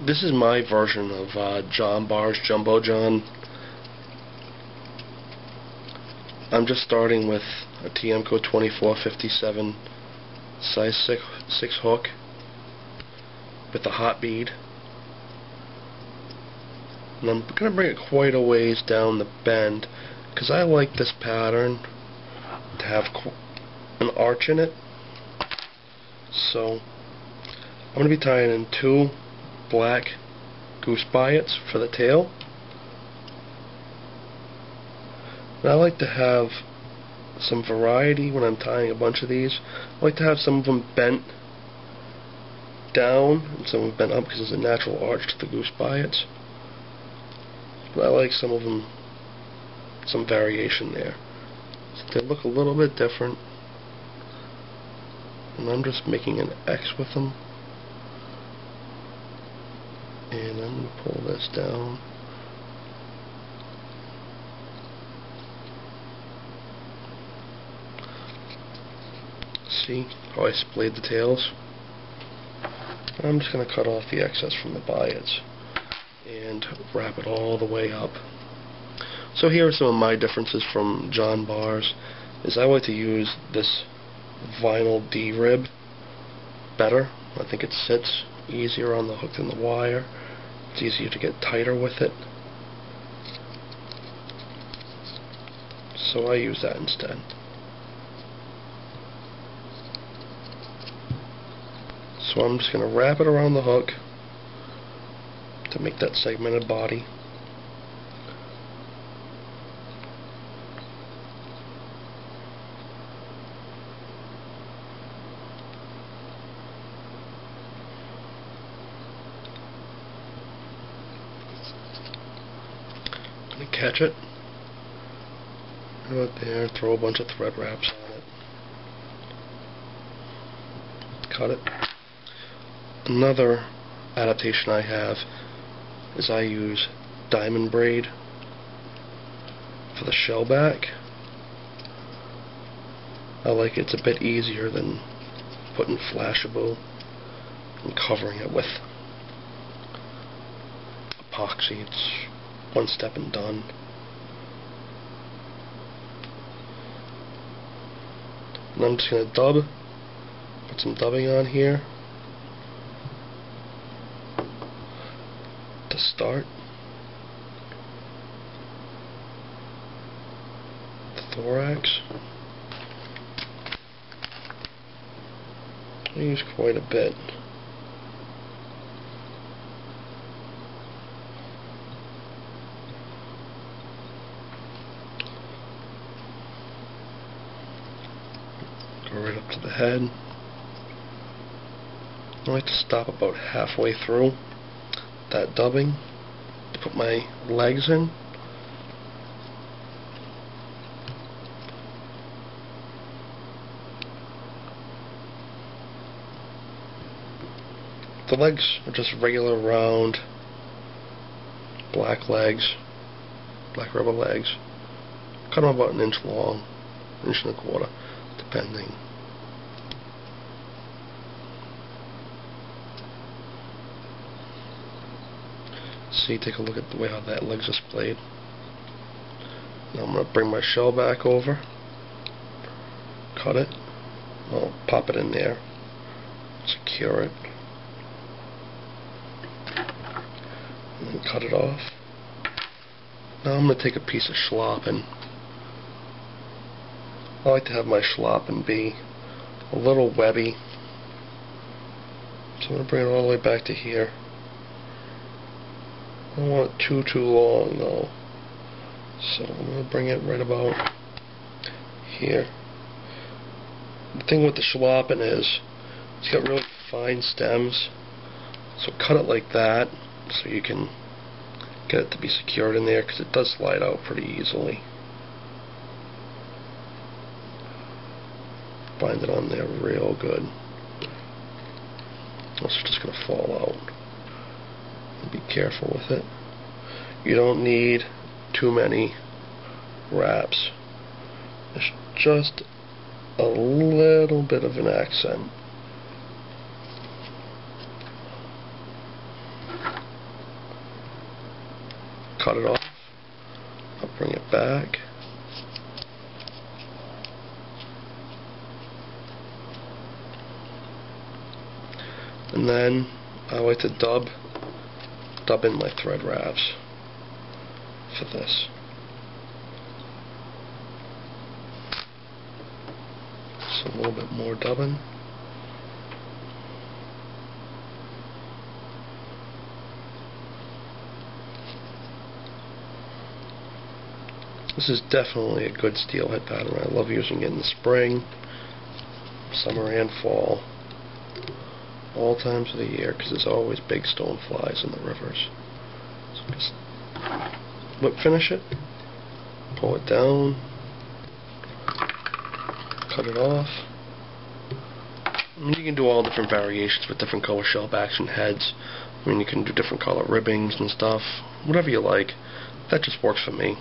This is my version of John Barr's Jumbo John. I'm just starting with a TMCO 2457 size 6 hook with a hot bead. And I'm going to bring it quite a ways down the bend because I like this pattern to have an arch in it. So I'm going to be tying in 2 black goose biots for the tail. And I like to have some variety when I'm tying a bunch of these. I like to have some of them bent down and some of them bent up because there's a natural arch to the goose biots. But I like some of them, some variation there. So they look a little bit different. And I'm just making an X with them. And I'm going to pull this down. See how I splayed the tails? I'm just going to cut off the excess from the biots and wrap it all the way up. So here are some of my differences from John Barr's. Is I like to use this vinyl D-rib better. I think it sits easier on the hook than the wire. It's easier to get tighter with it. So I use that instead. So I'm just going to wrap it around the hook to make that segmented body. I'm going to catch it. Right there, throw a bunch of thread wraps on it. Cut it. Another adaptation I have is I use diamond braid for the shell back. I like it's a bit easier than putting Flashaboo and covering it with epoxy. It's one step and done. And I'm just going to put some dubbing on here to start. The thorax. I use quite a bit. Go right up to the head. I like to stop about halfway through that dubbing to put my legs in. The legs are just regular round black legs, black rubber legs. Cut them about 1 inch long, 1.25 inches, depending. See, take a look at the way how that leg's displayed. Now I'm going to bring my shell back over, cut it, I'll pop it in there, secure it, and then cut it off. Now I'm going to take a piece of schlappen. I like to have my schlappen be a little webby, so I'm going to bring it all the way back to here. I don't want it too long though, so I'm going to bring it right about here. The thing with the schlappen is it's got really fine stems, so cut it like that so you can get it to be secured in there, because it does slide out pretty easily. Bind it on there real good. Else it's just going to fall out. Be careful with it. You don't need too many wraps. It's just a little bit of an accent. cut it off. I'll bring it back. And then I like to dub in my thread wraps for this. So a little bit more dubbing. This is definitely a good steelhead pattern. I love using it in the spring, summer, and fall. All times of the year, because there's always big stoneflies in the rivers. So just whip finish it, pull it down, cut it off. And you can do all different variations with different color shellbacks and heads. I mean, you can do different color ribbings and stuff, whatever you like. That just works for me.